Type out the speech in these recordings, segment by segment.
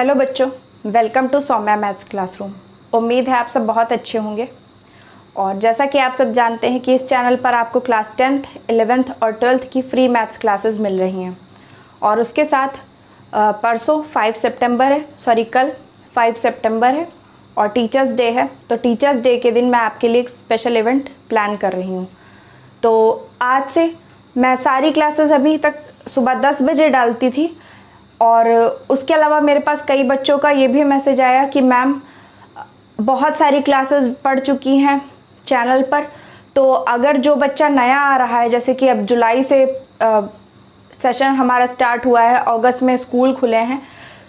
Hello बच्चों, welcome to Saumya maths classroom. उम्मीद है आप सब बहुत अच्छे होंगे। और जैसा कि आप सब जानते हैं कि इस चैनल पर आपको क्लास 10th, 11th और 12th की फ्री मैथ्स क्लासेस मिल रही हैं। और उसके साथ परसों 5 सितंबर है, कल 5 सितंबर है और टीचर्स डे है। तो टीचर्स डे के दिन मैं आपके लिए एक स्पेशल इवेंट प्लान कर रही हूँ। तो आज से मैं सारी क्लासेस अभी तक सुबह 10 बजे डालती थी और उसके अलावा मेरे पास कई बच्चों का ये भी मैसेज आया कि मैम बहुत सारी क्लासेस पढ़ चुकी हैं चैनल पर, तो अगर जो बच्चा नया आ रहा है, जैसे कि अब जुलाई से सेशन हमारा स्टार्ट हुआ है, अगस्त में स्कूल खुले हैं,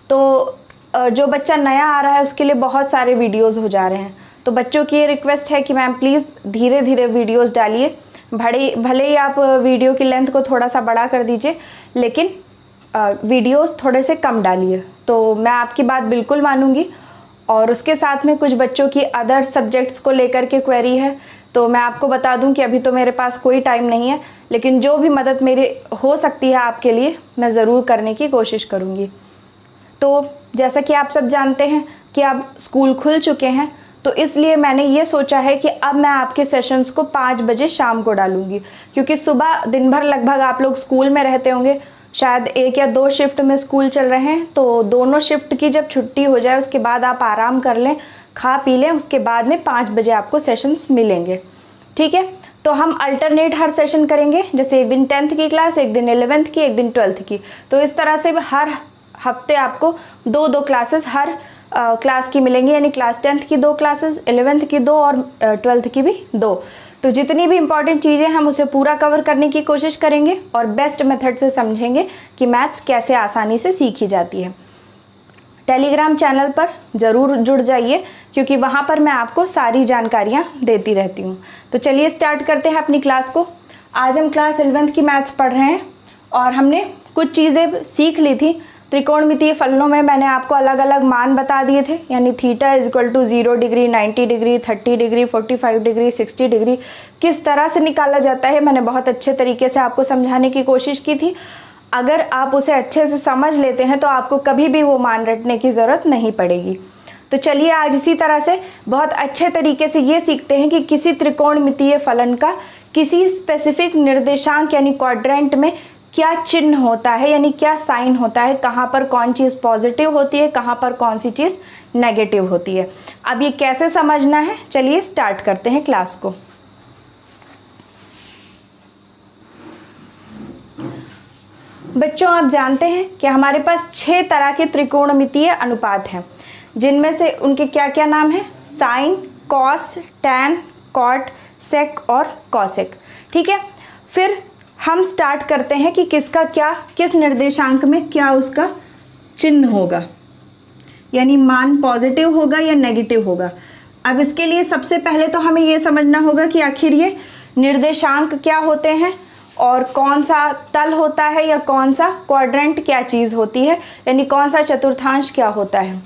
तो जो बच्चा नया आ रहा है उसके लिए बहुत सारे वीडियोस हो जा रहे हैं। तो बच्चों की ये रिक्वेस्ट है कि मैम प्लीज़ धीरे धीरे वीडियोस डालिए। भले ही आप वीडियो की लेंथ को थोड़ा सा बड़ा कर दीजिए, लेकिन वीडियोस थोड़े से कम डालिए। तो मैं आपकी बात बिल्कुल मानूंगी। और उसके साथ में कुछ बच्चों की अदर सब्जेक्ट्स को लेकर के क्वेरी है, तो मैं आपको बता दूं कि अभी तो मेरे पास कोई टाइम नहीं है, लेकिन जो भी मदद मेरी हो सकती है आपके लिए मैं ज़रूर करने की कोशिश करूंगी। तो जैसा कि आप सब जानते हैं कि अब स्कूल खुल चुके हैं, तो इसलिए मैंने ये सोचा है कि अब मैं आपके सेशंस को 5 बजे शाम को डालूंगी, क्योंकि सुबह दिन भर लगभग आप लोग स्कूल में रहते होंगे। शायद 1 या 2 शिफ्ट में स्कूल चल रहे हैं, तो दोनों शिफ्ट की जब छुट्टी हो जाए उसके बाद आप आराम कर लें, खा पी लें, उसके बाद में 5 बजे आपको सेशंस मिलेंगे। ठीक है, तो हम अल्टरनेट हर सेशन करेंगे, जैसे एक दिन 10th की क्लास, एक दिन 11th की, एक दिन 12th की। तो इस तरह से हर हफ्ते आपको 2-2 क्लासेस हर क्लास की मिलेंगी, यानी क्लास 10th की 2 क्लासेस, 11th की 2 और 12th की भी 2। तो जितनी भी इंपॉर्टेंट चीज़ें हम उसे पूरा कवर करने की कोशिश करेंगे और बेस्ट मेथड से समझेंगे कि मैथ्स कैसे आसानी से सीखी जाती है। टेलीग्राम चैनल पर ज़रूर जुड़ जाइए, क्योंकि वहाँ पर मैं आपको सारी जानकारियाँ देती रहती हूँ। तो चलिए स्टार्ट करते हैं अपनी क्लास को। आज हम क्लास 11th की मैथ्स पढ़ रहे हैं और हमने कुछ चीज़ें सीख ली थी। त्रिकोणमितीय फलनों में मैंने आपको अलग अलग मान बता दिए थे, यानी theta = 0 degree, 90 degree, 30 degree, 45 degree, 60 degree किस तरह से निकाला जाता है, मैंने बहुत अच्छे तरीके से आपको समझाने की कोशिश की थी। अगर आप उसे अच्छे से समझ लेते हैं तो आपको कभी भी वो मान रटने की ज़रूरत नहीं पड़ेगी। तो चलिए आज इसी तरह से बहुत अच्छे तरीके से ये सीखते हैं कि किसी त्रिकोणमितीय फलन का किसी स्पेसिफिक निर्देशांक यानी क्वाड्रेंट में क्या चिन्ह होता है, यानी क्या साइन होता है, कहाँ पर कौन चीज़ पॉजिटिव होती है, कहाँ पर कौन सी चीज़ नेगेटिव होती है। अब ये कैसे समझना है, चलिए स्टार्ट करते हैं क्लास को। बच्चों, आप जानते हैं कि हमारे पास 6 तरह के त्रिकोणमितीय अनुपात हैं, जिनमें से उनके क्या क्या नाम हैं? साइन, कॉस, टैन, कॉट, सेक और कॉसेक। ठीक है, फिर हम स्टार्ट करते हैं कि किसका क्या, किस निर्देशांक में क्या उसका चिन्ह होगा, यानी मान पॉजिटिव होगा या नेगेटिव होगा। अब इसके लिए सबसे पहले तो हमें ये समझना होगा कि आखिर ये निर्देशांक क्या होते हैं और कौन सा तल होता है या कौन सा क्वाड्रेंट क्या चीज़ होती है, यानी कौन सा चतुर्थांश क्या होता है।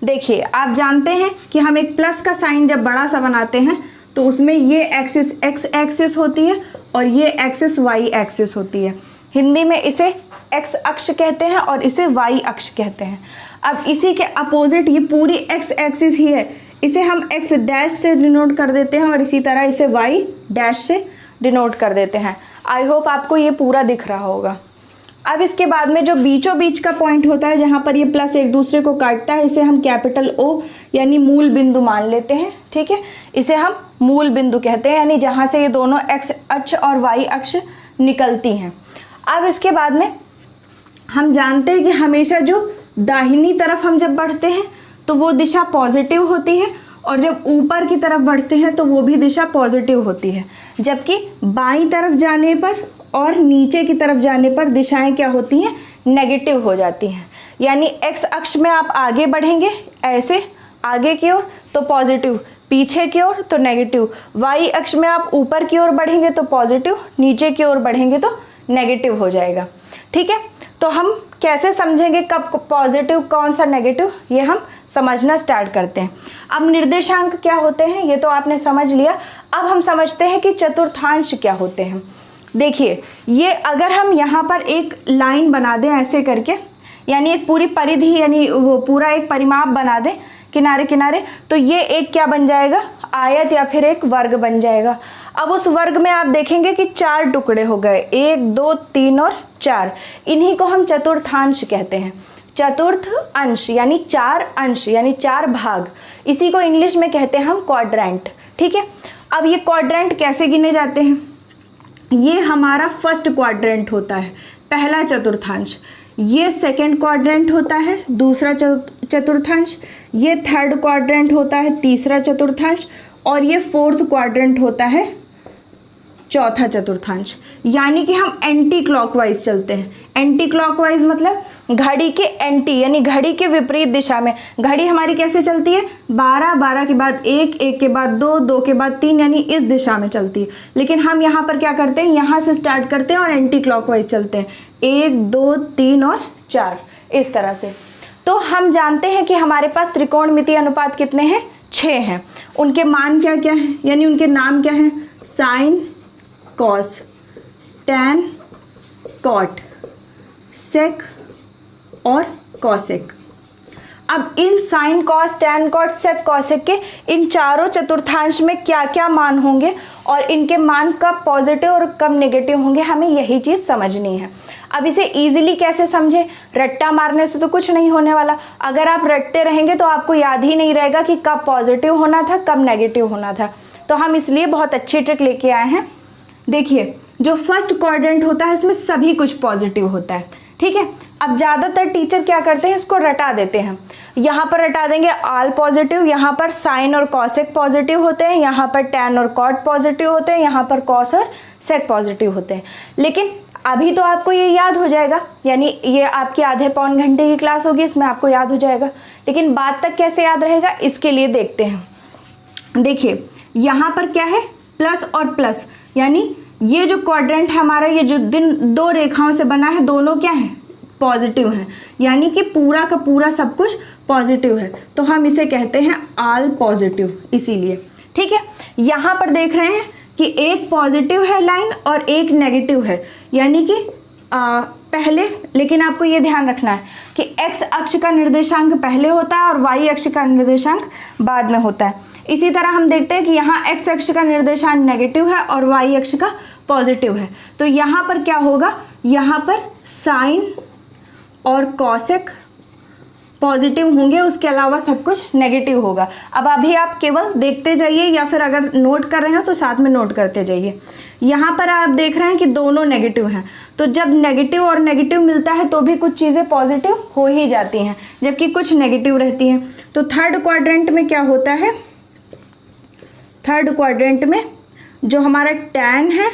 देखिए, आप जानते हैं कि हम एक प्लस का साइन जब बड़ा सा बनाते हैं तो उसमें ये एक्सिस x एक्सिस होती है और ये एक्सिस y एक्सिस होती है। हिंदी में इसे x अक्ष कहते हैं और इसे y अक्ष कहते हैं। अब इसी के अपोजिट ये पूरी x एक्सिस ही है, इसे हम x डैश से डिनोट कर देते हैं और इसी तरह इसे y डैश से डिनोट कर देते हैं। आई होप आपको ये पूरा दिख रहा होगा। अब इसके बाद में जो बीचों बीच का पॉइंट होता है, जहाँ पर ये प्लस एक दूसरे को काटता है, इसे हम कैपिटल O यानी मूल बिंदु मान लेते हैं। ठीक है, इसे हम मूल बिंदु कहते हैं, यानी जहाँ से ये दोनों x अक्ष और y अक्ष निकलती हैं। अब इसके बाद में हम जानते हैं कि हमेशा जो दाहिनी तरफ हम जब बढ़ते हैं तो वो दिशा पॉजिटिव होती है, और जब ऊपर की तरफ बढ़ते हैं तो वो भी दिशा पॉजिटिव होती है, जबकि बाईं तरफ जाने पर और नीचे की तरफ जाने पर दिशाएं क्या होती हैं? नेगेटिव हो जाती हैं। यानी x अक्ष में आप आगे बढ़ेंगे ऐसे आगे की ओर तो पॉजिटिव, पीछे की ओर तो नेगेटिव। y अक्ष में आप ऊपर की ओर बढ़ेंगे तो पॉजिटिव, नीचे की ओर बढ़ेंगे तो नेगेटिव हो जाएगा। ठीक है, तो हम कैसे समझेंगे कब पॉजिटिव कौन सा नेगेटिव, ये हम समझना स्टार्ट करते हैं। अब निर्देशांक क्या होते हैं ये तो आपने समझ लिया। अब हम समझते हैं कि चतुर्थांश क्या होते हैं। देखिए, ये अगर हम यहाँ पर एक लाइन बना दें ऐसे करके, यानी एक पूरी परिधि, यानी वो पूरा एक परिमाप बना दें किनारे किनारे, तो ये एक क्या बन जाएगा, आयत या फिर एक वर्ग बन जाएगा। अब उस वर्ग में आप देखेंगे कि 4 टुकड़े हो गए, 1 2 3 और 4, इन्हीं को हम चतुर्थांश कहते हैं। चतुर्थ अंश यानी 4 अंश यानी 4 भाग, इसी को इंग्लिश में कहते हैं हम क्वाड्रेंट। ठीक है, अब ये क्वाड्रेंट कैसे गिने जाते हैं, ये हमारा फर्स्ट क्वाड्रेंट होता है, पहला चतुर्थांश। ये सेकंड क्वाड्रेंट होता है, दूसरा चतुर्थांश। ये थर्ड क्वाड्रेंट होता है, तीसरा चतुर्थांश। और ये फोर्थ क्वाड्रेंट होता है, चौथा चतुर्थांश। यानी कि हम एंटी क्लॉकवाइज चलते हैं। एंटी क्लॉकवाइज मतलब घड़ी के एंटी यानी घड़ी के विपरीत दिशा में। घड़ी हमारी कैसे चलती है, 12, 12 के बाद 1, 1 के बाद 2, 2 के बाद 3, यानी इस दिशा में चलती है। लेकिन हम यहाँ पर क्या करते हैं, यहाँ से स्टार्ट करते हैं और एंटी क्लॉकवाइज चलते हैं, 1 2 3 और 4, इस तरह से। तो हम जानते हैं कि हमारे पास त्रिकोणमितीय अनुपात कितने हैं, 6 हैं। उनके मान क्या क्या हैं, यानी उनके नाम क्या हैं, साइन, कॉस, टैन, कॉट, सेक और कॉसेक। अब इन sign, cos, tan, cot, sec, cosec के इन चारों चतुर्थांश में क्या क्या मान होंगे और इनके मान कब पॉजिटिव और कब नेगेटिव होंगे, हमें यही चीज़ समझनी है। अब इसे इजीली कैसे समझे, रट्टा मारने से तो कुछ नहीं होने वाला। अगर आप रटते रहेंगे तो आपको याद ही नहीं रहेगा कि कब पॉजिटिव होना था कब नेगेटिव होना था। तो हम इसलिए बहुत अच्छी ट्रिक लेके आए हैं। देखिए, जो फर्स्ट क्वाड्रेंट होता है इसमें सभी कुछ पॉजिटिव होता है। ठीक है, अब ज़्यादातर टीचर क्या करते हैं, इसको रटा देते हैं। यहाँ पर रटा देंगे आल पॉजिटिव, यहाँ पर साइन और कॉसेक पॉजिटिव होते हैं, यहाँ पर टैन और कॉट पॉजिटिव होते हैं, यहाँ पर कॉस और सेक पॉजिटिव होते हैं। लेकिन अभी तो आपको ये याद हो जाएगा, यानी ये आपकी आधे पौन घंटे की क्लास होगी, इसमें आपको याद हो जाएगा। लेकिन बाद तक कैसे याद रहेगा, इसके लिए देखते हैं। देखिए, यहाँ पर क्या है, प्लस और प्लस, यानी ये जो क्वाड्रेंट है हमारा, ये जो दो रेखाओं से बना है, दोनों क्या है, पॉजिटिव हैं। यानी कि पूरा का पूरा सब कुछ पॉजिटिव है, तो हम इसे कहते हैं आल पॉजिटिव, इसीलिए। ठीक है, यहाँ पर देख रहे हैं कि एक पॉजिटिव है लाइन और एक नेगेटिव है, यानी कि पहले, लेकिन आपको ये ध्यान रखना है कि x अक्ष का निर्देशांक पहले होता है और y अक्ष का निर्देशांक बाद में होता है। इसी तरह हम देखते हैं कि यहाँ x अक्ष का निर्देशांक नेगेटिव है और y अक्ष का पॉजिटिव है। तो यहाँ पर क्या होगा, यहाँ पर साइन और कॉसेक पॉजिटिव होंगे, उसके अलावा सब कुछ नेगेटिव होगा। अब अभी आप केवल देखते जाइए या फिर अगर नोट कर रहे हैं तो साथ में नोट करते जाइए। यहाँ पर आप देख रहे हैं कि दोनों नेगेटिव हैं, तो जब नेगेटिव और नेगेटिव मिलता है तो भी कुछ चीज़ें पॉजिटिव हो ही जाती हैं, जबकि कुछ नेगेटिव रहती हैं। तो थर्ड क्वाड्रेंट में क्या होता है, थर्ड क्वाड्रेंट में जो हमारा टैन है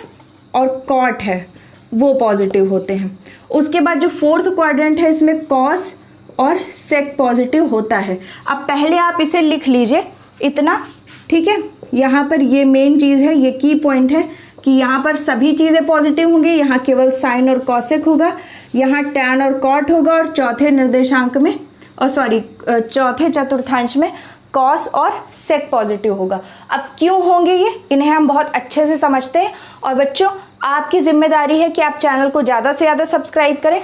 और कॉट है वो पॉजिटिव होते हैं। उसके बाद जो फोर्थ क्वाड्रेंट है इसमें कॉस और सेक पॉजिटिव होता है। अब पहले आप इसे लिख लीजिए इतना, ठीक है। यहाँ पर ये मेन चीज़ है, ये की पॉइंट है कि यहाँ पर सभी चीज़ें पॉजिटिव होंगी, यहाँ केवल साइन और कॉसेक होगा, यहाँ टैन और कॉट होगा और चौथे निर्देशांक में चौथे चतुर्थांश में कॉस और सेक पॉजिटिव होगा। अब क्यों होंगे ये, इन्हें हम बहुत अच्छे से समझते हैं। और बच्चों, आपकी जिम्मेदारी है कि आप चैनल को ज़्यादा से ज़्यादा सब्सक्राइब करें।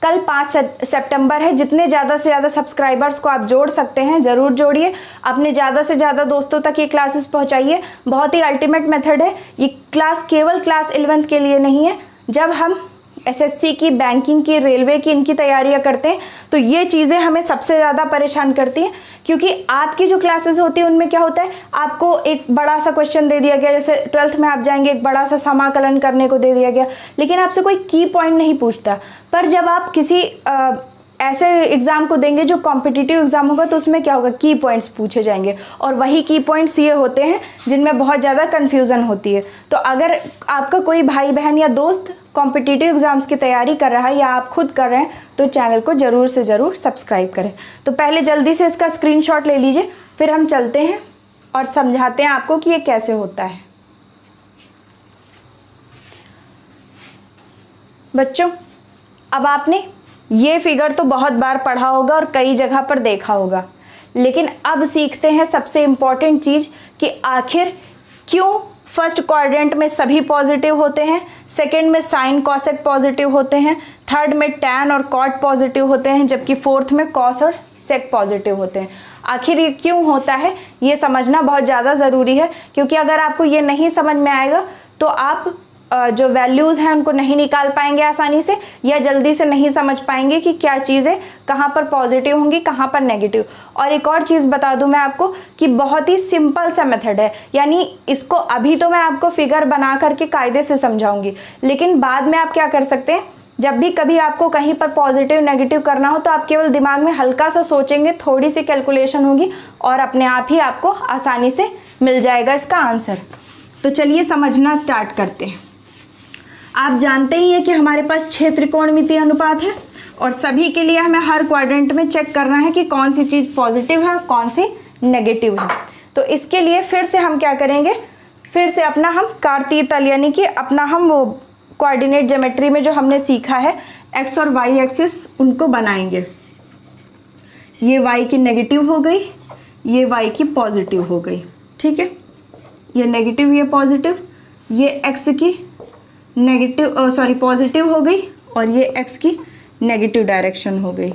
कल 5 सितंबर है, जितने ज़्यादा से ज़्यादा सब्सक्राइबर्स को आप जोड़ सकते हैं ज़रूर जोड़िए। अपने ज़्यादा से ज़्यादा दोस्तों तक ये क्लासेस पहुंचाइए। बहुत ही अल्टीमेट मेथड है ये क्लास, केवल क्लास 11th के लिए नहीं है। जब हम एसएससी की, बैंकिंग की, रेलवे की इनकी तैयारियां करते हैं तो ये चीज़ें हमें सबसे ज़्यादा परेशान करती हैं, क्योंकि आपकी जो क्लासेस होती है उनमें क्या होता है, आपको एक बड़ा सा क्वेश्चन दे दिया गया, जैसे 12th में आप जाएंगे एक बड़ा सा समाकलन करने को दे दिया गया, लेकिन आपसे कोई की पॉइंट नहीं पूछता। पर जब आप किसी ऐसे एग्ज़ाम को देंगे जो कॉम्पिटिटिव एग्ज़ाम होगा तो उसमें क्या होगा, की पॉइंट्स पूछे जाएंगे, और वही की पॉइंट्स ये होते हैं जिनमें बहुत ज़्यादा कन्फ्यूज़न होती है। तो अगर आपका कोई भाई बहन या दोस्त कॉम्पिटिटिव एग्ज़ाम्स की तैयारी कर रहा है या आप खुद कर रहे हैं तो चैनल को ज़रूर से ज़रूर सब्सक्राइब करें। तो पहले जल्दी से इसका स्क्रीनशॉट ले लीजिए, फिर हम चलते हैं और समझाते हैं आपको कि ये कैसे होता है। बच्चों, अब आपने ये फिगर तो बहुत बार पढ़ा होगा और कई जगह पर देखा होगा, लेकिन अब सीखते हैं सबसे इम्पॉर्टेंट चीज़ कि आखिर क्यों फर्स्ट क्वाड्रेंट में सभी पॉजिटिव होते हैं, सेकंड में साइन कॉसेक पॉजिटिव होते हैं, थर्ड में टैन और कॉट पॉजिटिव होते हैं, जबकि फोर्थ में कॉस और सेक पॉजिटिव होते हैं। आखिर ये क्यों होता है ये समझना बहुत ज़्यादा ज़रूरी है, क्योंकि अगर आपको ये नहीं समझ में आएगा तो आप जो वैल्यूज़ हैं उनको नहीं निकाल पाएंगे आसानी से, या जल्दी से नहीं समझ पाएंगे कि क्या चीज़ें कहाँ पर पॉजिटिव होंगी कहाँ पर नेगेटिव। और एक और चीज़ बता दूं मैं आपको कि बहुत ही सिंपल सा मेथड है, यानी इसको अभी तो मैं आपको फिगर बना करके कायदे से समझाऊंगी, लेकिन बाद में आप क्या कर सकते हैं, जब भी कभी आपको कहीं पर पॉजिटिव नेगेटिव करना हो तो आप केवल दिमाग में हल्का सा सोचेंगे, थोड़ी सी कैलकुलेशन होगी और अपने आप ही आपको आसानी से मिल जाएगा इसका आंसर। तो चलिए समझना स्टार्ट करते हैं। आप जानते ही हैं कि हमारे पास 6 त्रिकोणमितीय अनुपात है और सभी के लिए हमें हर क्वाड्रेंट में चेक करना है कि कौन सी चीज़ पॉजिटिव है और कौन सी नेगेटिव है। तो इसके लिए फिर से हम क्या करेंगे, फिर से अपना हम कार्तीय तल यानी कि अपना हम वो कोऑर्डिनेट ज्योमेट्री में जो हमने सीखा है एक्स और वाई एक्सिस उनको बनाएंगे। ये वाई की नेगेटिव हो गई, ये वाई की पॉजिटिव हो गई, ठीक है। ये नेगेटिव ये पॉजिटिव, ये एक्स की नेगेटिव पॉजिटिव हो गई और ये एक्स की नेगेटिव डायरेक्शन हो गई।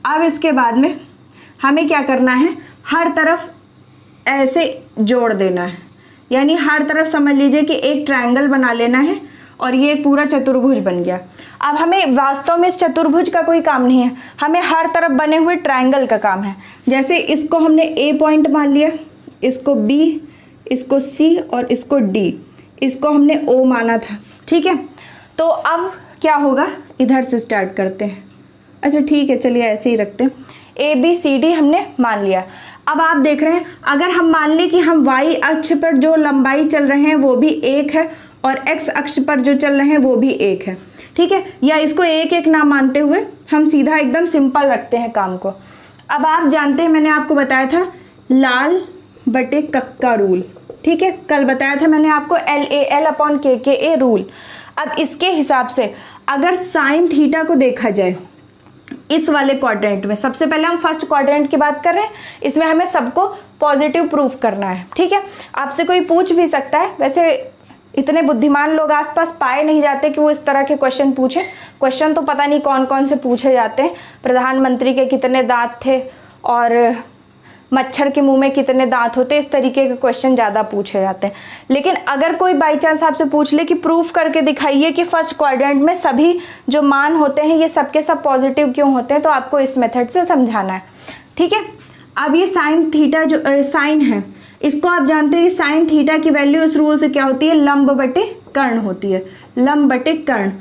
अब इसके बाद में हमें क्या करना है, हर तरफ ऐसे जोड़ देना है, यानी हर तरफ समझ लीजिए कि एक ट्रायंगल बना लेना है और ये एक पूरा चतुर्भुज बन गया। अब हमें वास्तव में इस चतुर्भुज का कोई काम नहीं है, हमें हर तरफ बने हुए ट्रायंगल का काम है। जैसे इसको हमने ए पॉइंट मान लिया, इसको बी, इसको सी और इसको डी, इसको हमने ओ माना था, ठीक है। तो अब क्या होगा, इधर से स्टार्ट करते हैं। अच्छा ठीक है, चलिए ऐसे ही रखते हैं। ए बी सी डी हमने मान लिया। अब आप देख रहे हैं, अगर हम मान लें कि हम वाई अक्ष पर जो लंबाई चल रहे हैं वो भी एक है और एक्स अक्ष पर जो चल रहे हैं वो भी एक है, ठीक है। या इसको एक एक ना मानते हुए हम सीधा एकदम सिंपल रखते हैं काम को। अब आप जानते हैं, मैंने आपको बताया था लाल बटे कक्का रूल, ठीक है। कल बताया था मैंने आपको LAL/KKA रूल। अब इसके हिसाब से अगर साइन थीटा को देखा जाए इस वाले क्वाड्रेंट में, सबसे पहले हम फर्स्ट क्वाड्रेंट की बात कर रहे हैं, इसमें हमें सबको पॉजिटिव प्रूफ करना है, ठीक है। आपसे कोई पूछ भी सकता है, वैसे इतने बुद्धिमान लोग आसपास पाए नहीं जाते कि वो इस तरह के क्वेश्चन पूछे। क्वेश्चन तो पता नहीं कौन कौन से पूछे जाते हैं, प्रधानमंत्री के कितने दांत थे और मच्छर के मुंह में कितने दांत होते, इस तरीके के क्वेश्चन ज़्यादा पूछे जाते हैं। लेकिन अगर कोई बाई चांस आपसे पूछ ले कि प्रूफ करके दिखाइए कि फर्स्ट क्वाड्रेंट में सभी जो मान होते हैं ये सबके सब पॉजिटिव क्यों होते हैं, तो आपको इस मेथड से समझाना है, ठीक है। अब ये साइन थीटा जो साइन है, इसको आप जानते हैं कि साइन थीटा की वैल्यू इस रूल से क्या होती है, लंब बटे कर्ण होती है, लंब बटे कर्ण।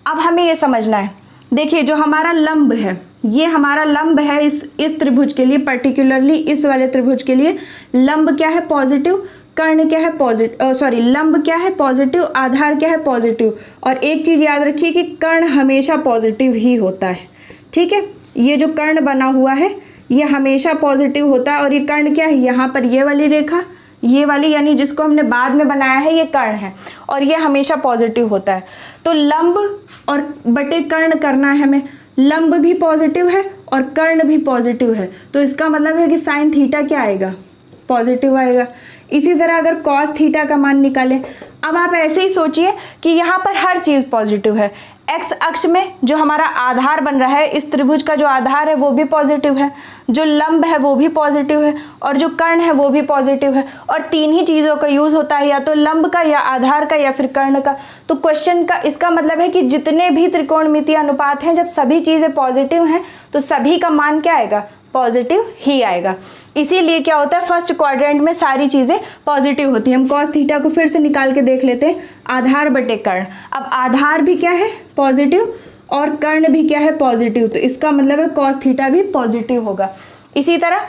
अब हमें ये समझना है, देखिए जो हमारा लंब है, ये हमारा लंब है इस त्रिभुज के लिए, पर्टिकुलरली इस वाले त्रिभुज के लिए लंब क्या है, पॉजिटिव, कर्ण क्या है पॉजिटिव, लंब क्या है पॉजिटिव, आधार क्या है पॉजिटिव। और एक चीज याद रखिए कि कर्ण हमेशा पॉजिटिव ही होता है, ठीक है। ये जो कर्ण बना हुआ है ये हमेशा पॉजिटिव होता है। और ये कर्ण क्या है, यहाँ पर ये वाली रेखा, ये वाली यानी जिसको हमने बाद में बनाया है ये कर्ण है और ये हमेशा पॉजिटिव होता है। तो लंब और बटे कर्ण करना है हमें, लंब भी पॉजिटिव है और कर्ण भी पॉजिटिव है, तो इसका मतलब है कि साइन थीटा क्या आएगा, पॉजिटिव आएगा। इसी तरह अगर कॉस थीटा का मान निकालें, अब आप ऐसे ही सोचिए कि यहाँ पर हर चीज़ पॉजिटिव है। एक्स अक्ष में जो हमारा आधार बन रहा है, इस त्रिभुज का जो आधार है वो भी पॉजिटिव है, जो लंब है वो भी पॉजिटिव है और जो कर्ण है वो भी पॉजिटिव है। और तीन ही चीज़ों का यूज़ होता है, या तो लंब का, या आधार का, या फिर कर्ण का। तो क्वेश्चन का इसका मतलब है कि जितने भी त्रिकोणमितीय अनुपात हैं, जब सभी चीज़ें पॉजिटिव हैं तो सभी का मान क्या आएगा, पॉजिटिव ही आएगा। इसीलिए क्या होता है, फर्स्ट क्वाड्रेंट में सारी चीज़ें पॉजिटिव होती हैं। हम कॉस थीटा को फिर से निकाल के देख लेते हैं, आधार बटे कर्ण। अब आधार भी क्या है, पॉजिटिव, और कर्ण भी क्या है, पॉजिटिव, तो इसका मतलब है कॉस थीटा भी पॉजिटिव होगा। इसी तरह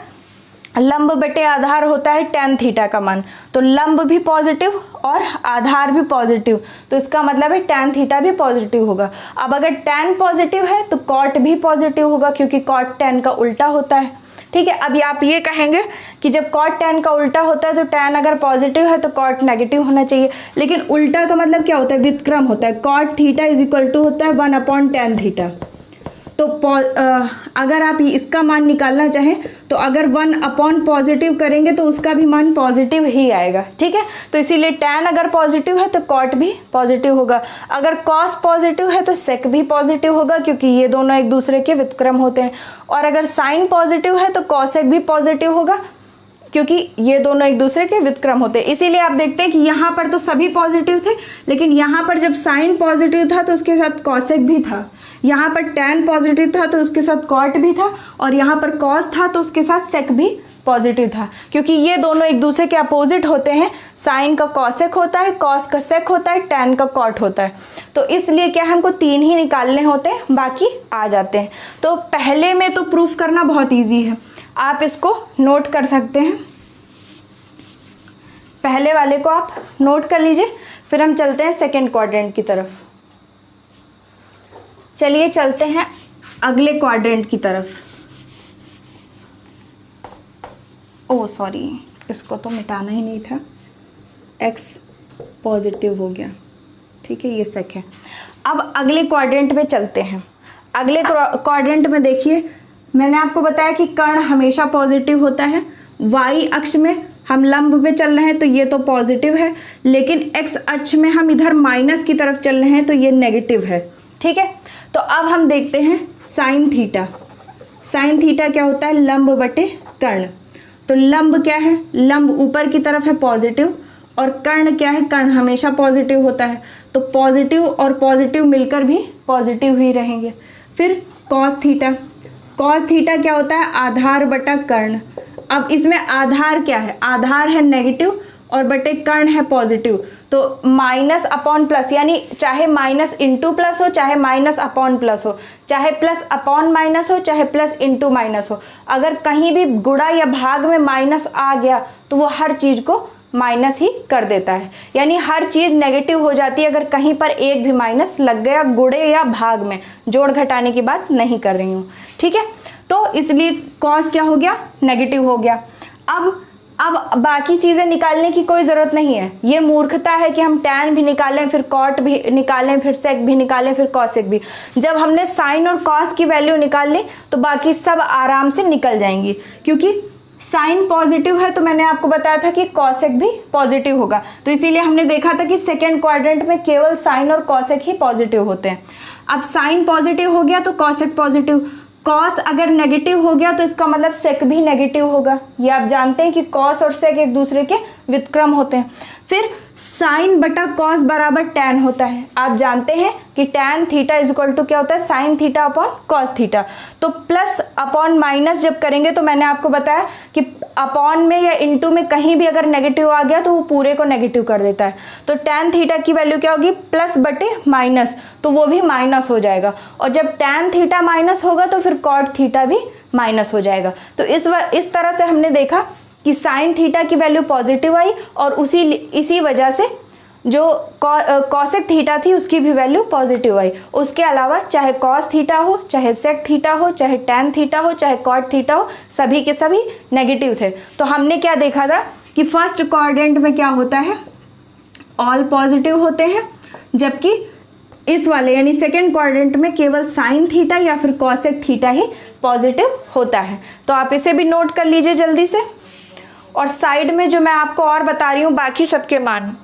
लंब बटे आधार होता है tan थीटा का मान, तो लंब भी पॉजिटिव और आधार भी पॉजिटिव, तो इसका मतलब है tan थीटा भी पॉजिटिव होगा। अब अगर tan पॉजिटिव है तो cot भी पॉजिटिव होगा, क्योंकि cot tan का उल्टा होता है, ठीक है। अब आप ये कहेंगे कि जब cot tan का उल्टा होता है तो tan अगर पॉजिटिव है तो cot नेगेटिव होना चाहिए, लेकिन उल्टा का मतलब क्या होता है, व्युत्क्रम होता है। cot theta is equal to होता है 1/tan थीटा। तो अगर आप इसका मान निकालना चाहें तो अगर 1 अपॉन पॉजिटिव करेंगे तो उसका भी मान पॉजिटिव ही आएगा, ठीक है। तो इसीलिए tan अगर पॉजिटिव है तो cot भी पॉजिटिव होगा, अगर cos पॉजिटिव है तो sec भी पॉजिटिव होगा, क्योंकि ये दोनों एक दूसरे के व्युत्क्रम होते हैं। और अगर sin पॉजिटिव है तो cosec भी पॉजिटिव होगा, क्योंकि ये दोनों एक दूसरे के व्युत्क्रम होते हैं। इसीलिए आप देखते हैं कि यहाँ पर तो सभी पॉजिटिव थे, लेकिन यहाँ पर जब साइन पॉजिटिव था तो उसके साथ कॉसेक भी था, यहाँ पर टैन पॉजिटिव था तो उसके साथ कॉट भी था, और यहाँ पर कॉस था तो उसके साथ सेक भी पॉजिटिव था, क्योंकि ये दोनों एक दूसरे के अपोजिट होते हैं। साइन का कॉसेक होता है, कॉस का सेक होता है, टैन का कॉट होता है। तो इसलिए क्या हमको 3 ही निकालने होते हैं, बाकी आ जाते हैं। तो पहले में तो प्रूफ करना बहुत ईजी है, आप इसको नोट कर सकते हैं, पहले वाले को आप नोट कर लीजिए। फिर हम चलते हैं सेकंड क्वाड्रेंट की तरफ। चलिए चलते हैं अगले क्वाड्रेंट की तरफ। ओह सॉरी, इसको तो मिटाना ही नहीं था, x पॉजिटिव हो गया, ठीक है, ये सेक है। अब अगले क्वाड्रेंट में चलते हैं। अगले क्वाड्रेंट में देखिए, मैंने आपको बताया कि कर्ण हमेशा पॉजिटिव होता है। y अक्ष में हम लंब पे चल रहे हैं तो ये तो पॉजिटिव है, लेकिन x अक्ष में हम इधर माइनस की तरफ चल रहे हैं तो ये नेगेटिव है, ठीक है। तो अब हम देखते हैं साइन थीटा। साइन थीटा क्या होता है, लंब बटे कर्ण। तो लंब क्या है, लंब ऊपर की तरफ है पॉजिटिव, और कर्ण क्या है, कर्ण हमेशा पॉजिटिव होता है, तो पॉजिटिव और पॉजिटिव मिलकर भी पॉजिटिव ही रहेंगे। फिर कॉस थीटा। कॉस थीटा क्या होता है, आधार बटा कर्ण। अब इसमें आधार क्या है, आधार है नेगेटिव और बटे कर्ण है पॉजिटिव, तो माइनस अपॉन प्लस, यानी चाहे माइनस इंटू प्लस हो, चाहे माइनस अपॉन प्लस हो, चाहे प्लस अपॉन माइनस हो, चाहे प्लस इंटू माइनस हो, अगर कहीं भी गुणा या भाग में माइनस आ गया तो वो हर चीज को माइनस ही कर देता है, यानी हर चीज नेगेटिव हो जाती है अगर कहीं पर एक भी माइनस लग गया, गुणे या भाग में, जोड़ घटाने की बात नहीं कर रही हूँ, ठीक है। तो इसलिए कॉस क्या हो गया, नेगेटिव हो गया। अब बाकी चीजें निकालने की कोई जरूरत नहीं है, ये मूर्खता है कि हम टैन भी निकालें, फिर कॉट भी निकालें, फिर सेक भी निकालें, फिर कॉसेक भी। जब हमने साइन और कॉस की वैल्यू निकाल ली तो बाकी सब आराम से निकल जाएंगी, क्योंकि साइन पॉजिटिव है तो मैंने आपको बताया था कि कॉसेक भी पॉजिटिव होगा, तो इसीलिए हमने देखा था कि सेकेंड क्वाड्रेंट में केवल साइन और कॉसेक ही पॉजिटिव होते हैं। अब साइन पॉजिटिव हो गया तो कॉसेक पॉजिटिव, कॉस अगर नेगेटिव हो गया तो इसका मतलब सेक भी नेगेटिव होगा। ये आप जानते हैं कि कॉस और सेक एक दूसरे के व्युत्क्रम होते हैं। फिर साइन बटा कॉस बराबर टैन होता है, आप जानते हैं कि tan theta is equal to क्या होता है, sine theta upon cos theta. तो प्लस अपॉन माइनस जब करेंगे तो मैंने आपको बताया कि अपॉन में या इनटू में कहीं भी अगर नेगेटिव आ गया तो वो पूरे को नेगेटिव कर देता है। तो टैन थीटा की वैल्यू क्या होगी, प्लस बटे माइनस, तो वो भी माइनस हो जाएगा, और जब टैन थीटा माइनस होगा तो फिर कॉट थीटा भी माइनस हो जाएगा। तो इस तरह से हमने देखा कि साइन थीटा की वैल्यू पॉजिटिव आई, और इसी वजह से जो कॉसेक थीटा थी उसकी भी वैल्यू पॉजिटिव आई। उसके अलावा चाहे कॉस थीटा हो, चाहे सेक थीटा हो, चाहे टैन थीटा हो, चाहे कॉट थीटा हो, सभी के सभी नेगेटिव थे। तो हमने क्या देखा था कि फर्स्ट क्वाड्रेंट में क्या होता है, ऑल पॉजिटिव होते हैं, जबकि इस वाले यानी सेकेंड क्वाड्रेंट में केवल साइन थीटा या फिर कॉसेक थीटा ही पॉजिटिव होता है। तो आप इसे भी नोट कर लीजिए जल्दी से। और साइड में जो मैं आपको और बता रही हूँ बाकी सबके मान,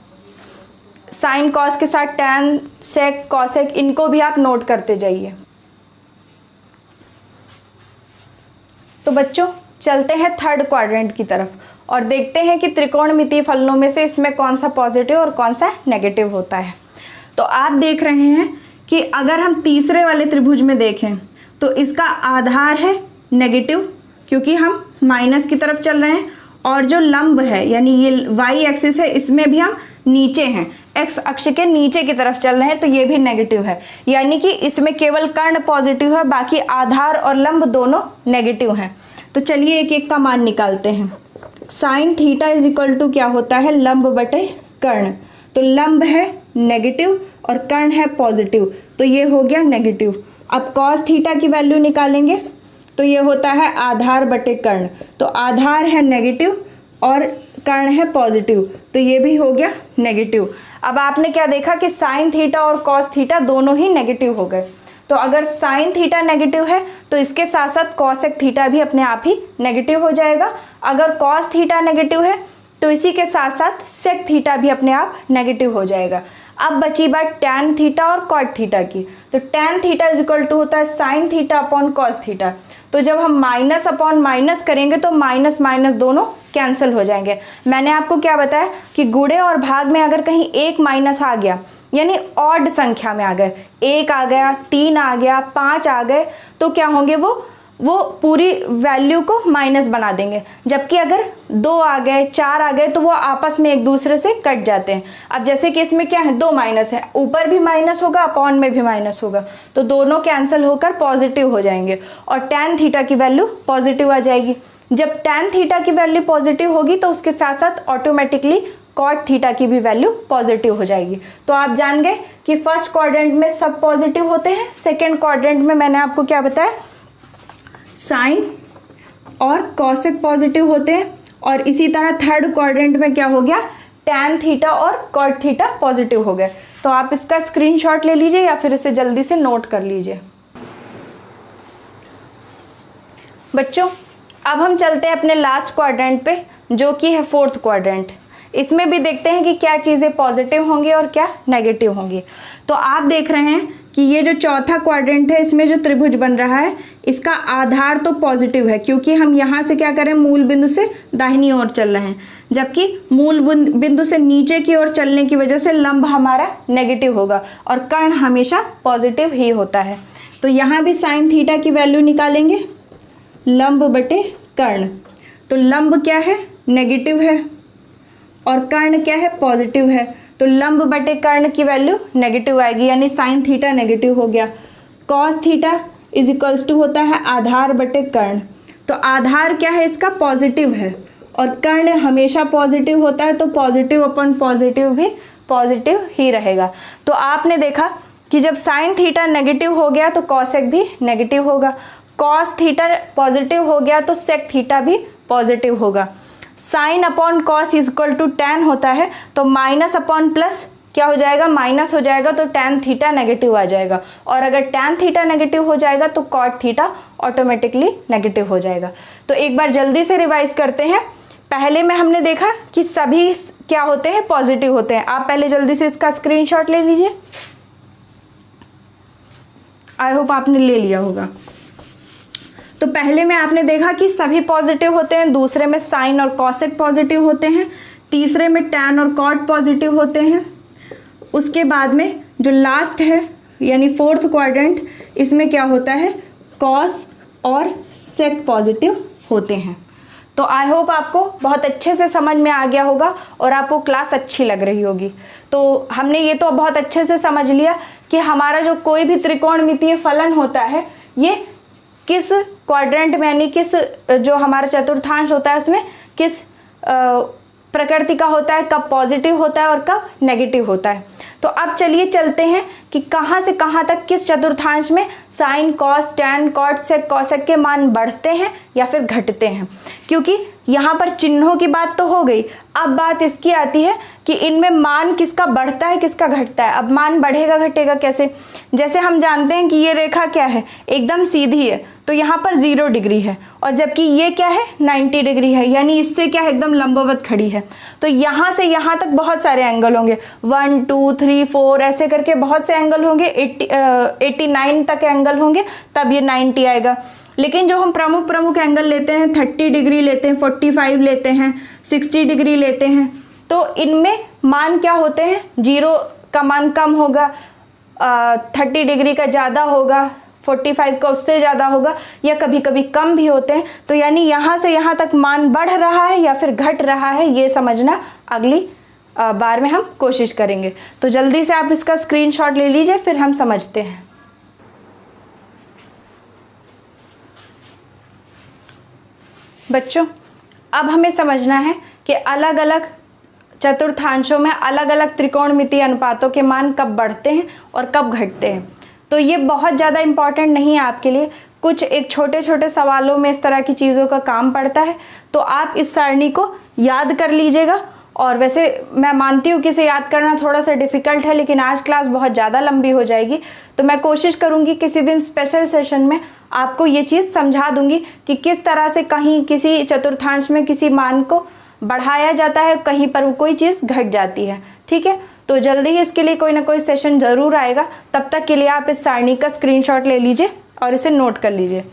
साइन कॉस के साथ टैन सेक कॉसेक, इनको भी आप नोट करते जाइए। तो बच्चों चलते हैं थर्ड क्वाड्रेंट की तरफ और देखते हैं कि त्रिकोणमितीय फलनों में से इसमें कौन सा पॉजिटिव और कौन सा नेगेटिव होता है। तो आप देख रहे हैं कि अगर हम तीसरे वाले त्रिभुज में देखें तो इसका आधार है नेगेटिव, क्योंकि हम माइनस की तरफ चल रहे हैं, और जो लंब है यानी ये y एक्सिस है, इसमें भी हम नीचे हैं, x अक्ष के नीचे की तरफ चल रहे हैं, तो ये भी नेगेटिव है, यानी कि इसमें केवल कर्ण पॉजिटिव है, बाकी आधार और लंब दोनों नेगेटिव हैं। तो चलिए एक एक का मान निकालते हैं। Sine theta is equal to क्या होता है, लंब बटे कर्ण। तो लंब है नेगेटिव और कर्ण है पॉजिटिव, तो ये हो गया नेगेटिव। अब कॉस थीटा की वैल्यू निकालेंगे तो ये होता है आधार बटे कर्ण, तो आधार है नेगेटिव और कर्ण है पॉजिटिव, तो ये भी हो गया नेगेटिव। अब आपने क्या देखा कि साइन थीटा और कॉस थीटा दोनों ही नेगेटिव हो गए। तो अगर साइन थीटा नेगेटिव है तो इसके साथ साथ कॉसेक थीटा भी अपने आप ही नेगेटिव हो जाएगा। अगर कॉस थीटा नेगेटिव है तो इसी के साथ साथ सेक थीटा भी अपने आप नेगेटिव हो जाएगा। अब बची बात टैन थीटा और कॉट थीटा की। तो tan theta is equal to होता है sine theta upon cos theta. तो जब हम माइनस अपॉन माइनस करेंगे तो माइनस माइनस दोनों कैंसिल हो जाएंगे। मैंने आपको क्या बताया कि गुणे और भाग में अगर कहीं एक माइनस आ गया यानी ऑड संख्या में आ गए, 1 आ गया, 3 आ गया, 5 आ गए, तो क्या होंगे वो पूरी वैल्यू को माइनस बना देंगे। जबकि अगर 2 आ गए, 4 आ गए तो वो आपस में एक दूसरे से कट जाते हैं। अब जैसे कि इसमें क्या है, 2 माइनस है, ऊपर भी माइनस होगा, अपॉन में भी माइनस होगा, तो दोनों कैंसिल होकर पॉजिटिव हो जाएंगे और टैन थीटा की वैल्यू पॉजिटिव आ जाएगी। जब टैन थीटा की वैल्यू पॉजिटिव होगी तो उसके साथ साथ ऑटोमेटिकली कॉट थीटा की भी वैल्यू पॉजिटिव हो जाएगी। तो आप जान गए कि फर्स्ट क्वाड्रेंट में सब पॉजिटिव होते हैं, सेकेंड क्वाड्रेंट में मैंने आपको क्या बताया, साइन और कॉसेक पॉजिटिव होते हैं, और इसी तरह थर्ड क्वाड्रेंट में क्या हो गया, टैन थीटा और कॉट थीटा पॉजिटिव हो गए। तो आप इसका स्क्रीनशॉट ले लीजिए या फिर इसे जल्दी से नोट कर लीजिए। बच्चों अब हम चलते हैं अपने लास्ट क्वाड्रेंट पे जो कि है फोर्थ क्वाड्रेंट। इसमें भी देखते हैं कि क्या चीज़ें पॉजिटिव होंगी और क्या नेगेटिव होंगी। तो आप देख रहे हैं कि ये जो चौथा क्वाड्रेंट है इसमें जो त्रिभुज बन रहा है इसका आधार तो पॉजिटिव है, क्योंकि हम यहाँ से क्या करें, मूल बिंदु से दाहिनी ओर चल रहे हैं, जबकि मूल बिंदु से नीचे की ओर चलने की वजह से लंब हमारा नेगेटिव होगा और कर्ण हमेशा पॉजिटिव ही होता है। तो यहाँ भी साइन थीटा की वैल्यू निकालेंगे, लंब बटे कर्ण। तो लंब क्या है, नेगेटिव है, और कर्ण क्या है, पॉजिटिव है। तो लंब बटे कर्ण की वैल्यू नेगेटिव आएगी, यानी साइन थीटा नेगेटिव हो गया। Cos theta is equals to होता है आधार बटे कर्ण। तो आधार क्या है, इसका पॉजिटिव है, और कर्ण हमेशा पॉजिटिव होता है, तो पॉजिटिव अपन पॉजिटिव भी पॉजिटिव ही रहेगा। तो आपने देखा कि जब साइन थीटा नेगेटिव हो गया तो कॉसेक भी नेगेटिव होगा, कॉस थीटा पॉजिटिव हो गया तो सेक थीटा भी पॉजिटिव होगा। Sine upon cos is equal to tan होता है, तो माइनस अपॉन प्लस क्या हो जाएगा, माइनस हो जाएगा, तो टैन थीटा नेगेटिव आ जाएगा। और अगर टैन थीटा नेगेटिव हो जाएगा तो कॉट थीटा ऑटोमेटिकली नेगेटिव हो जाएगा। तो एक बार जल्दी से रिवाइज करते हैं। पहले में हमने देखा कि सभी क्या होते हैं, पॉजिटिव होते हैं। आप पहले जल्दी से इसका स्क्रीनशॉट ले लीजिए, आई होप आपने ले लिया होगा। तो पहले में आपने देखा कि सभी पॉजिटिव होते हैं, दूसरे में साइन और कॉसेक पॉजिटिव होते हैं, तीसरे में टैन और कॉट पॉजिटिव होते हैं। उसके बाद में जो लास्ट है यानी फोर्थ क्वाड्रेंट, इसमें क्या होता है, कॉस और सेक पॉजिटिव होते हैं। तो आई होप आपको बहुत अच्छे से समझ में आ गया होगा और आपको क्लास अच्छी लग रही होगी। तो हमने ये तो बहुत अच्छे से समझ लिया कि हमारा जो कोई भी त्रिकोणमितीय फलन होता है ये किस क्वाड्रेंट में यानी किस जो हमारा चतुर्थांश होता है उसमें किस प्रकृति का होता है, कब पॉजिटिव होता है और कब नेगेटिव होता है। तो अब चलिए चलते हैं कि कहाँ से कहाँ तक किस चतुर्थांश में sine cos tan cot sec cosec के मान बढ़ते हैं या फिर घटते हैं। क्योंकि यहाँ पर चिन्हों की बात तो हो गई, अब बात इसकी आती है कि इनमें मान किसका बढ़ता है किसका घटता है। अब मान बढ़ेगा घटेगा कैसे, जैसे हम जानते हैं कि ये रेखा क्या है, एकदम सीधी है, तो यहाँ पर 0 डिग्री है, और जबकि ये क्या है 90 डिग्री है, यानी इससे क्या है एकदम लंबवत खड़ी है। तो यहाँ से यहाँ तक बहुत सारे एंगल होंगे, 1 2 3 4 ऐसे करके बहुत से एंगल होंगे, 89 तक एंगल होंगे, तब ये 90 आएगा। लेकिन जो हम प्रमुख एंगल लेते हैं, 30 डिग्री लेते हैं, 45 लेते हैं, 60 डिग्री लेते हैं, तो इनमें मान क्या होते हैं, 0 का मान कम होगा, 30 डिग्री का ज़्यादा होगा, 45 का उससे ज़्यादा होगा, या कभी कभी कम भी होते हैं। तो यानी यहाँ से यहाँ तक मान बढ़ रहा है या फिर घट रहा है, ये समझना अगली बार में हम कोशिश करेंगे। तो जल्दी से आप इसका स्क्रीनशॉट ले लीजिए, फिर हम समझते हैं। बच्चों अब हमें समझना है कि अलग अलग चतुर्थांशों में अलग अलग त्रिकोणमितीय अनुपातों के मान कब बढ़ते हैं और कब घटते हैं। तो ये बहुत ज़्यादा इम्पॉर्टेंट नहीं है आपके लिए, कुछ एक छोटे छोटे सवालों में इस तरह की चीज़ों का काम पड़ता है। तो आप इस सारणी को याद कर लीजिएगा और वैसे मैं मानती हूँ कि इसे याद करना थोड़ा सा डिफ़िकल्ट है, लेकिन आज क्लास बहुत ज़्यादा लंबी हो जाएगी, तो मैं कोशिश करूँगी किसी दिन स्पेशल सेशन में आपको ये चीज़ समझा दूँगी कि किस तरह से कहीं किसी चतुर्थांश में किसी मान को बढ़ाया जाता है, कहीं पर वो कोई चीज़ घट जाती है। ठीक है, तो जल्दी ही इसके लिए कोई ना कोई सेशन ज़रूर आएगा। तब तक के लिए आप इस सारणी का स्क्रीनशॉट ले लीजिए और इसे नोट कर लीजिए।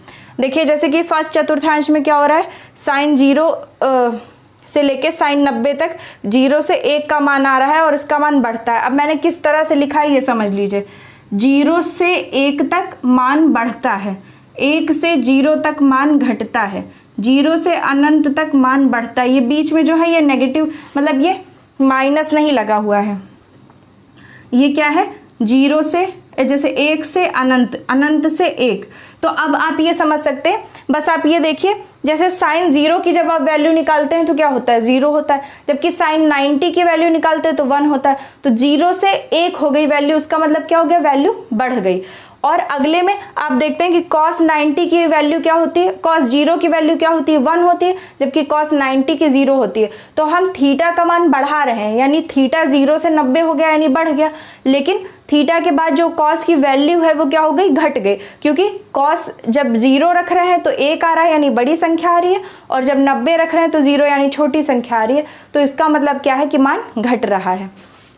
देखिए जैसे कि फर्स्ट चतुर्थांश में क्या हो रहा है, साइन 0 से लेके साइन 90 तक 0 से 1 का मान आ रहा है और इसका मान बढ़ता है। अब मैंने किस तरह से लिखा है ये समझ लीजिए। 0 से 1 तक मान बढ़ता है, 1 से 0 तक मान घटता है, 0 से अनंत तक मान बढ़ता है। ये बीच में जो है ये नेगेटिव, मतलब ये माइनस नहीं लगा हुआ है, ये क्या है 0 से, जैसे 1 से अनंत, अनंत से 1। तो अब आप ये समझ सकते हैं, बस आप ये देखिए जैसे साइन 0 की जब आप वैल्यू निकालते हैं तो क्या होता है 0 होता है, जबकि साइन 90 की वैल्यू निकालते हैं तो 1 होता है। तो 0 से 1 हो गई वैल्यू, उसका मतलब क्या हो गया, वैल्यू बढ़ गई। और अगले में आप देखते हैं कि cos 90 की वैल्यू क्या होती है, cos 0 की वैल्यू क्या होती है 1 होती है, जबकि cos 90 की 0 होती है। तो हम थीटा का मान बढ़ा रहे हैं, यानी थीटा 0 से 90 हो गया यानी बढ़ गया, लेकिन थीटा के बाद जो cos की वैल्यू है वो क्या हो गई, घट गई, क्योंकि cos जब 0 रख रहे हैं तो 1 आ रहा है यानी बड़ी संख्या आ रही है, और जब 90 रख रहे हैं तो 0 यानी छोटी संख्या आ रही है। तो इसका मतलब क्या है कि मान घट रहा है।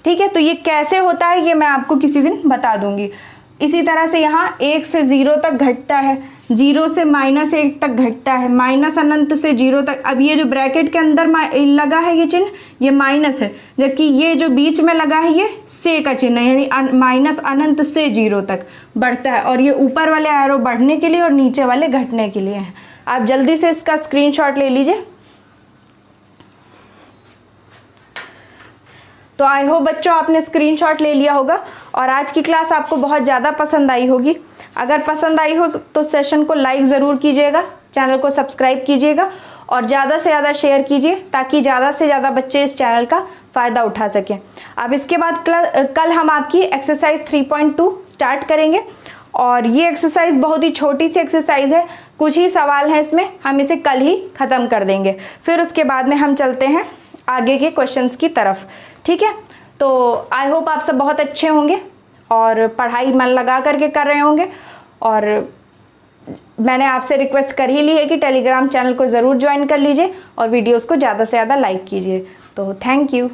ठीक है, तो ये कैसे होता है ये मैं आपको किसी दिन बता दूंगी। इसी तरह से यहाँ 1 से 0 तक घटता है, 0 से -1 तक घटता है, माइनस अनंत से 0 तक। अब ये जो ब्रैकेट के अंदर लगा है ये चिन्ह, ये माइनस है, जबकि ये जो बीच में लगा है ये से का चिन्ह है, यानी माइनस अनंत से 0 तक बढ़ता है। और ये ऊपर वाले एरो बढ़ने के लिए और नीचे वाले घटने के लिए हैं। आप जल्दी से इसका स्क्रीनशॉट ले लीजिए। तो आई होप बच्चों आपने स्क्रीनशॉट ले लिया होगा और आज की क्लास आपको बहुत ज़्यादा पसंद आई होगी। अगर पसंद आई हो तो सेशन को लाइक ज़रूर कीजिएगा, चैनल को सब्सक्राइब कीजिएगा और ज़्यादा से ज़्यादा शेयर कीजिए, ताकि ज़्यादा से ज़्यादा बच्चे इस चैनल का फ़ायदा उठा सकें। अब इसके बाद कल हम आपकी एक्सरसाइज 3.2 स्टार्ट करेंगे और ये एक्सरसाइज बहुत ही छोटी सी एक्सरसाइज है, कुछ ही सवाल हैं इसमें, हम इसे कल ही ख़त्म कर देंगे। फिर उसके बाद में हम चलते हैं आगे के क्वेश्चंस की तरफ। ठीक है, तो आई होप आप सब बहुत अच्छे होंगे और पढ़ाई मन लगा करके कर रहे होंगे। और मैंने आपसे रिक्वेस्ट कर ही ली है कि टेलीग्राम चैनल को ज़रूर ज्वाइन कर लीजिए और वीडियोस को ज़्यादा से ज़्यादा लाइक कीजिए। तो थैंक यू।